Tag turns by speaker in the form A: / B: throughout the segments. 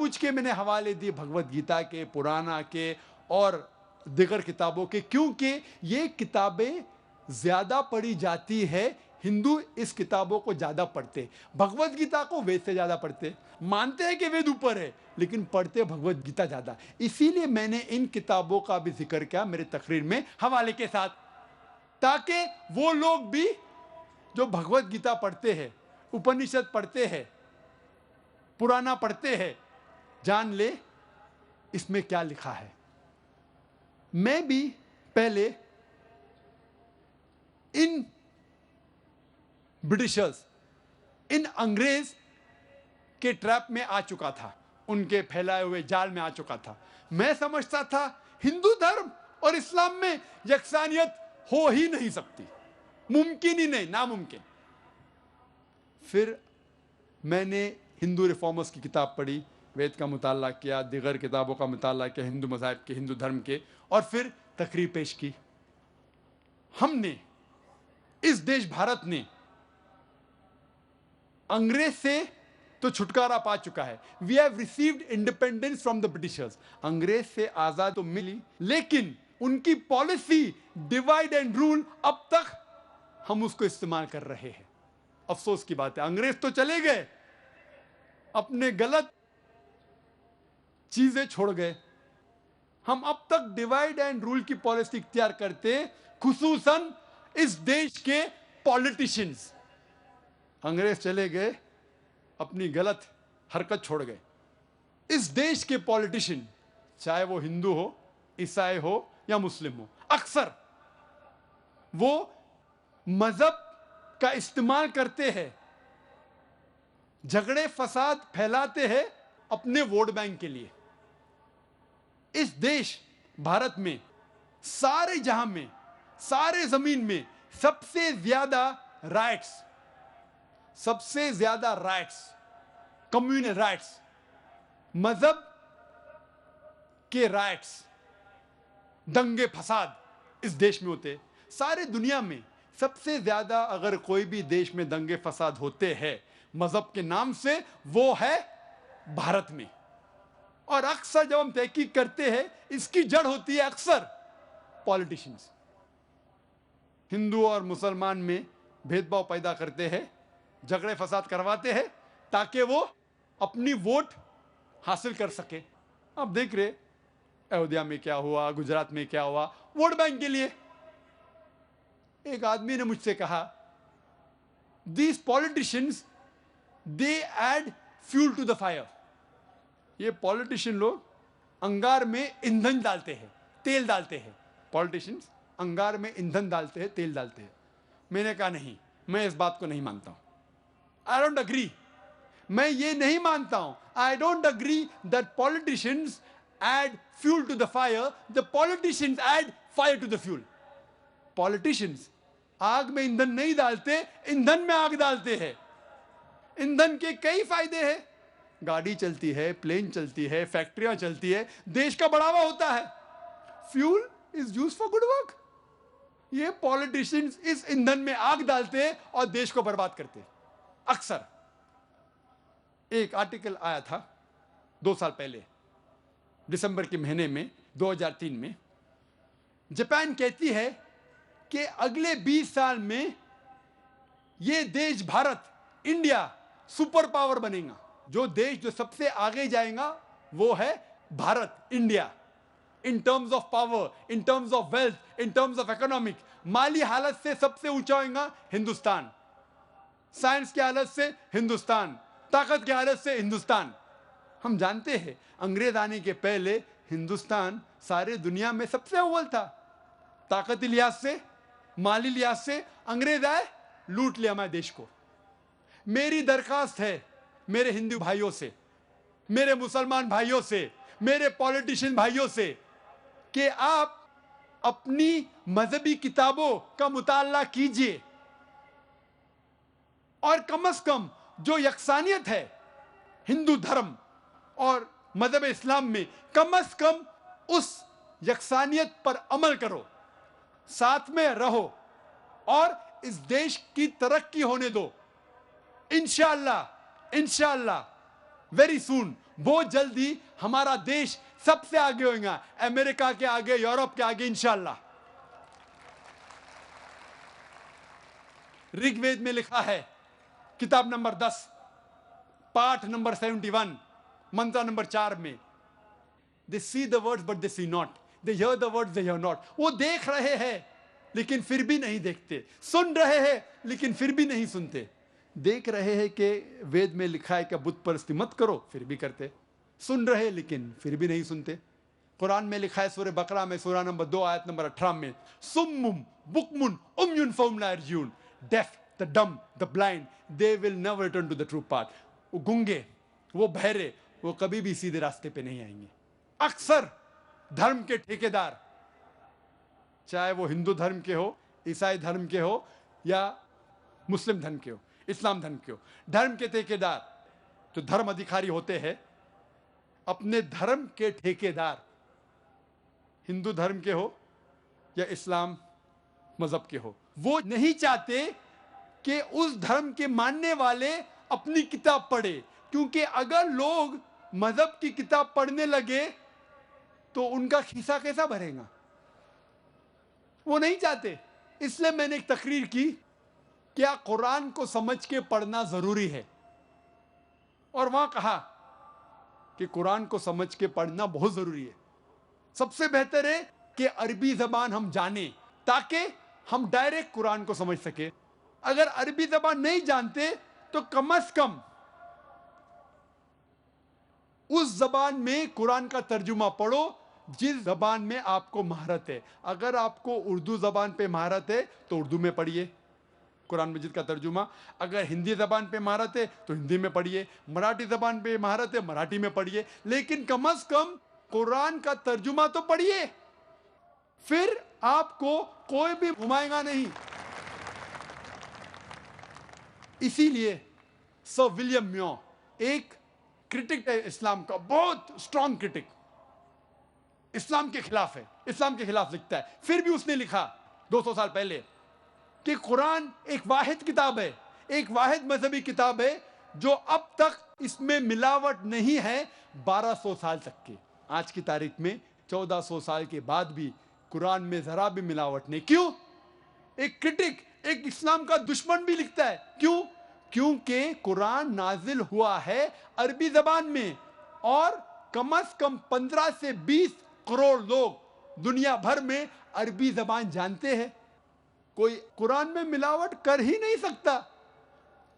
A: जानबूझ के मैंने हवाले दिए भगवत गीता के, पुराना के और दिगर किताबों के, क्योंकि ये किताबें ज़्यादा पढ़ी जाती है। हिंदू इस किताबों को ज़्यादा पढ़ते, भगवत गीता को वेद से ज़्यादा पढ़ते। मानते हैं कि वेद ऊपर है, लेकिन पढ़ते भगवत गीता ज़्यादा। इसीलिए मैंने इन किताबों का भी जिक्र किया मेरे तकरीर में हवाले के साथ, ताकि वो लोग भी जो भगवत गीता पढ़ते हैं, उपनिषद पढ़ते हैं, पुराना पढ़ते हैं, जान ले इसमें क्या लिखा है। मैं भी पहले इन ब्रिटिशर्स, इन अंग्रेज के ट्रैप में आ चुका था, उनके फैलाए हुए जाल में आ चुका था। मैं समझता था हिंदू धर्म और इस्लाम में यकसानियत हो ही नहीं सकती, मुमकिन ही नहीं, नामुमकिन। फिर मैंने हिंदू रिफॉर्मर्स की किताब पढ़ी, वेद का मुताला किया, दिगर किताबों का मुताला किया, हिंदू मज़ाहिब के, हिंदू धर्म के, और फिर तकरीर पेश की। हमने, इस देश भारत ने अंग्रेज से तो छुटकारा पा चुका है। We have received independence from the Britishers. अंग्रेज से आजाद तो मिली, लेकिन उनकी पॉलिसी डिवाइड एंड रूल अब तक हम उसको इस्तेमाल कर रहे हैं। अफसोस की बात है, अंग्रेज तो चले गए, अपने गलत चीजें छोड़ गए। हम अब तक डिवाइड एंड रूल की पॉलिसी इख्तियार करते, खुसूसन इस देश के पॉलिटिशियंस। अंग्रेज चले गए, अपनी गलत हरकत छोड़ गए। इस देश के पॉलिटिशियन, चाहे वो हिंदू हो, ईसाई हो या मुस्लिम हो, अक्सर वो मजहब का इस्तेमाल करते हैं, झगड़े फसाद फैलाते हैं अपने वोट बैंक के लिए। इस देश भारत में, सारे जहां में, सारे जमीन में सबसे ज्यादा राइट्स, सबसे ज्यादा राइट्स, कम्युनल राइट्स, मजहब के राइट्स, दंगे फसाद इस देश में होते। सारे दुनिया में सबसे ज्यादा अगर कोई भी देश में दंगे फसाद होते हैं मजहब के नाम से, वो है भारत में। और अक्सर जब हम तहकीक करते हैं, इसकी जड़ होती है अक्सर पॉलिटिशियंस। हिंदू और मुसलमान में भेदभाव पैदा करते हैं, झगड़े फसाद करवाते हैं, ताकि वो अपनी वोट हासिल कर सके। अब देख रहे अयोध्या में क्या हुआ, गुजरात में क्या हुआ, वोट बैंक के लिए। एक आदमी ने मुझसे कहा, these politicians they add fuel to the fire. ये पॉलिटिशियन लोग अंगार में ईंधन डालते हैं, तेल डालते हैं। पॉलिटिशियंस अंगार में ईंधन डालते हैं, तेल डालते हैं। मैंने कहा नहीं, मैं इस बात को नहीं मानता हूं। आई डोंट अग्री, मैं ये नहीं मानता हूं। I don't agree that politicians add fuel to the fire, the politicians add fire to the fuel. Politicians आग में ईंधन नहीं डालते, ईंधन में आग डालते हैं। ईंधन के कई फायदे हैं, गाड़ी चलती है, प्लेन चलती है, फैक्ट्रियां चलती है, देश का बढ़ावा होता है। Fuel is used for good work. ये पॉलिटिशियंस इस ईंधन में आग डालते हैं और देश को बर्बाद करते हैं। अक्सर एक आर्टिकल आया था 2 साल पहले, दिसंबर के महीने में 2003 में। जापान कहती है कि अगले 20 साल में ये देश भारत, इंडिया सुपर पावर बनेगा। जो देश जो सबसे आगे जाएगा वो है Bharat, India. In terms of power, in terms of wealth, in terms of economic. माली हालत से सबसे ऊंचा होगा हिंदुस्तान, साइंस की हालत से हिंदुस्तान, ताकत की हालत से हिंदुस्तान। हम जानते हैं अंग्रेज आने के पहले हिंदुस्तान सारे दुनिया में सबसे अव्वल था, ताकती लिहाज से, माली लिहाज से। अंग्रेज आए, लूट लिया हमारे देश को। मेरी दरखास्त है मेरे हिंदू भाइयों से, मेरे मुसलमान भाइयों से, मेरे पॉलिटिशियन भाइयों से, कि आप अपनी मजहबी किताबों का मुताला कीजिए और कम से कम जो यकसानियत है हिंदू धर्म और मजहब इस्लाम में, कम से कम उस यकसानियत पर अमल करो, साथ में रहो और इस देश की तरक्की होने दो। इंशाअल्लाह, इंशाअल्लाह वेरी सून वो जल्दी हमारा देश सबसे आगे होगा, अमेरिका के आगे, यूरोप के आगे इंशाअल्लाह। ऋग्वेद में लिखा है, किताब नंबर 10, पाठ नंबर 71, मंत्र नंबर 4 में, they see the words but they see not, they hear the words they hear not. वो देख रहे हैं लेकिन फिर भी नहीं देखते, सुन रहे हैं लेकिन फिर भी नहीं सुनते। देख रहे हैं कि वेद में लिखा है कि बुत परस्ती मत करो, फिर भी करते। सुन रहे लेकिन फिर भी नहीं सुनते। कुरान में लिखा है सूरह बकरा में, सूरह नंबर 2 आयत नंबर 18 में, सुम्मुम बुकमुन उम्युन फहुम ला यर्जुन, deaf, the dumb, the blind, they will never return to the true path। वो गूंगे, वो बहरे, वो कभी भी सीधे रास्ते पे नहीं आएंगे। अक्सर धर्म के ठेकेदार, चाहे वो हिंदू धर्म के हो, ईसाई धर्म के हो, या मुस्लिम धर्म के हो, इस्लाम धर्म के हो, धर्म के ठेकेदार जो धर्म अधिकारी होते हैं, अपने धर्म के ठेकेदार हिंदू धर्म के हो या इस्लाम मजहब के हो, वो नहीं चाहते कि उस धर्म के मानने वाले अपनी किताब पढ़े, क्योंकि अगर लोग मजहब की किताब पढ़ने लगे तो उनका खिस्सा कैसा भरेगा, वो नहीं चाहते। इसलिए मैंने एक तकरीर की, क्या कुरान को समझ के पढ़ना जरूरी है, और वहां कहा कि कुरान को समझ के पढ़ना बहुत जरूरी है। सबसे बेहतर है कि अरबी जबान हम जाने, ताकि हम डायरेक्ट कुरान को समझ सके। अगर अरबी जबान नहीं जानते तो कम से कम उस जबान में कुरान का तर्जुमा पढ़ो जिस जबान में आपको महारत है। अगर आपको उर्दू जबान पे महारत है तो उर्दू में पढ़िए कुरान मजीद का तर्जुमा। अगर हिंदी जबान पे महारत है तो हिंदी में पढ़िए, मराठी जबान पे महारत है मराठी में पढ़िए, लेकिन कम से कम कुरान का तर्जुमा तो पढ़िए, फिर आपको कोई भी घुमाएगा नहीं। इसीलिए सर विलियम म्यो एक क्रिटिक है इस्लाम का, बहुत स्ट्रॉन्ग क्रिटिक, इस्लाम के खिलाफ है, इस्लाम के खिलाफ लिखता है। फिर भी उसने लिखा 200 साल पहले कि कुरान एक वाहिद किताब है, एक वाहिद मजहबी किताब है जो अब तक इसमें मिलावट नहीं है 1200 साल तक के। आज की तारीख में 1400 साल के बाद भी कुरान में जरा भी मिलावट नहीं। क्यों? एक क्रिटिक, एक इस्लाम का दुश्मन भी लिखता है। क्यों? क्योंकि कुरान नाजिल हुआ है अरबी जबान में, और कम से कम 15 से 20 करोड़ लोग दुनिया भर में अरबी जबान जानते हैं। कोई कुरान में मिलावट कर ही नहीं सकता।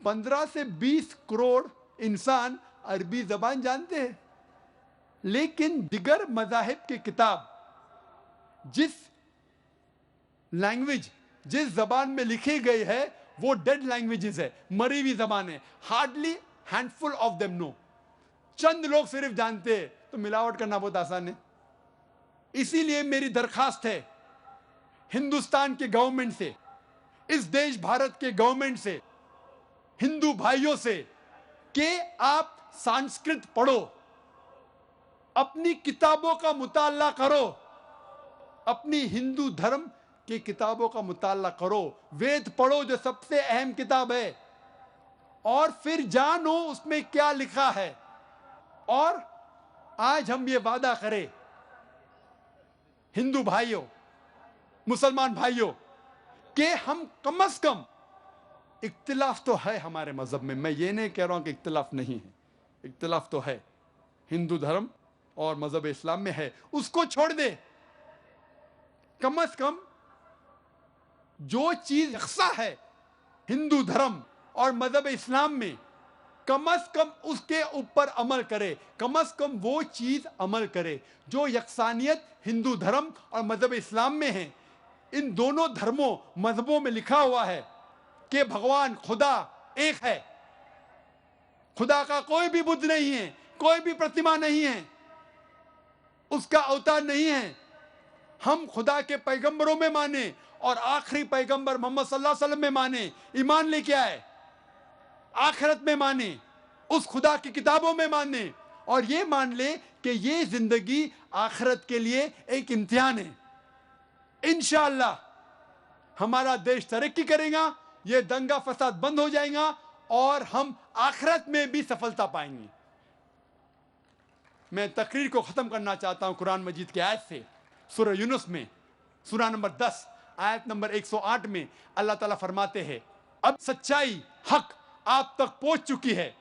A: 15 से 20 करोड़ इंसान अरबी जबान जानते हैं, लेकिन दिगर मज़ाहिब की किताब जिस लैंग्वेज, जिस जबान में लिखी गई है वो डेड लैंग्वेजेस है, मरी हुई जबान है। Hardly handful of them know, चंद लोग सिर्फ जानते हैं, तो मिलावट करना बहुत आसान है। इसीलिए मेरी दरखास्त है हिंदुस्तान के गवर्नमेंट से, इस देश भारत के गवर्नमेंट से, हिंदू भाइयों से, कि आप संस्कृत पढ़ो, अपनी किताबों का मुताला करो, अपनी हिंदू धर्म की किताबों का मुताला करो, वेद पढ़ो जो सबसे अहम किताब है, और फिर जानो उसमें क्या लिखा है। और आज हम ये वादा करें हिंदू भाइयों, मुसलमान भाइयों, कि हम कम से कम, इख्तिलाफ तो है हमारे मजहब में, मैं ये नहीं कह रहा हूं कि इख्तिलाफ नहीं है, इख्तिलाफ तो है, हिंदू धर्म और मजहब इस्लाम में है, उसको छोड़ दे। कम से कम जो चीज यकसा है हिंदू धर्म और मजहब इस्लाम में, कम से कम उसके ऊपर अमल करे, कम से कम वो चीज अमल करे जो यकसानियत हिंदू धर्म और मजहब इस्लाम में है। इन दोनों धर्मों मजहबों में लिखा हुआ है कि भगवान खुदा एक है, खुदा का कोई भी बुद्ध नहीं है, कोई भी प्रतिमा नहीं है, उसका अवतार नहीं है। हम खुदा के पैगंबरों में माने और आखिरी पैगंबर मोहम्मद सल्लल्लाहु अलैहि वसल्लम में माने, ईमान लेके आए, आखिरत में माने, उस खुदा की किताबों में माने, और ये मान ले कि ये जिंदगी आखिरत के लिए एक इम्तिहान है। इंशाअल्लाह हमारा देश तरक्की करेगा, ये दंगा फसाद बंद हो जाएगा और हम आखिरत में भी सफलता पाएंगे। मैं तकरीर को ख़त्म करना चाहता हूँ कुरान मजीद की आयत से। सूरह यूनुस में सूरह नंबर 10 आयत नंबर 108 में अल्लाह ताला फरमाते हैं, अब सच्चाई हक आप तक पहुंच चुकी है,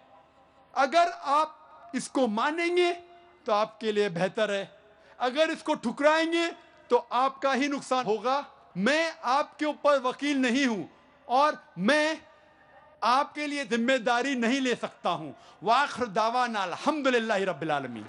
A: अगर आप इसको मानेंगे तो आपके लिए बेहतर है, अगर इसको ठुकराएंगे तो आपका ही नुकसान होगा। मैं आपके ऊपर वकील नहीं हूं और मैं आपके लिए जिम्मेदारी नहीं ले सकता हूं। वाखिर दावाना अल्हम्दुलिल्लाहि रब्बिल आलमीन।